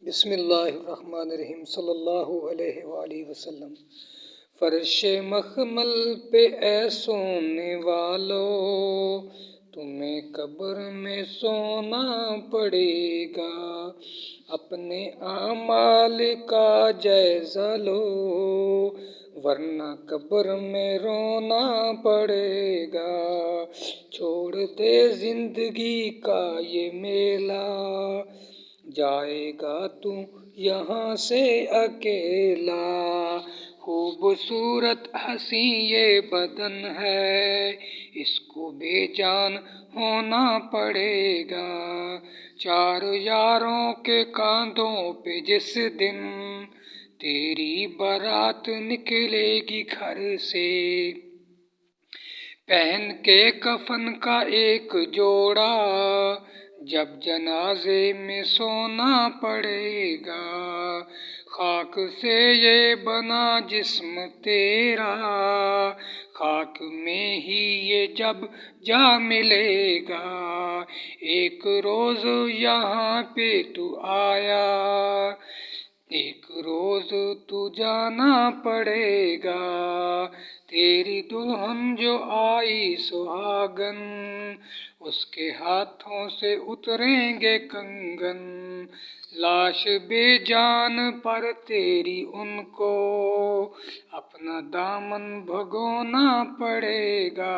بسم اللہ الرحمن الرحیم صلی اللہ علیہ وآلہ وسلم۔ فرش مخمل پہ اے سونے والو، تمہیں قبر میں سونا پڑے گا، اپنے اعمال کا جائزہ لو، ورنہ قبر میں رونا پڑے گا۔ چھوڑ دے زندگی کا یہ میلہ، جائے گا تو یہاں سے اکیلا۔ خوبصورت حسین یہ بدن ہے، اس کو بے جان ہونا پڑے گا۔ چار یاروں کے کاندھوں پہ جس دن تیری بارات نکلے گی گھر سے، پہن کے کفن کا ایک جوڑا، جب جنازے میں سونا پڑے گا۔ خاک سے یہ بنا جسم تیرا، خاک میں ہی یہ جب جا ملے گا۔ ایک روز یہاں پہ تو آیا، ایک روز تو جانا پڑے گا۔ تیری دلہن جو آئی سہاگن، اس کے ہاتھوں سے اتریں گے کنگن۔ لاش بے جان پر تیری ان کو اپنا دامن بھگونا پڑے گا۔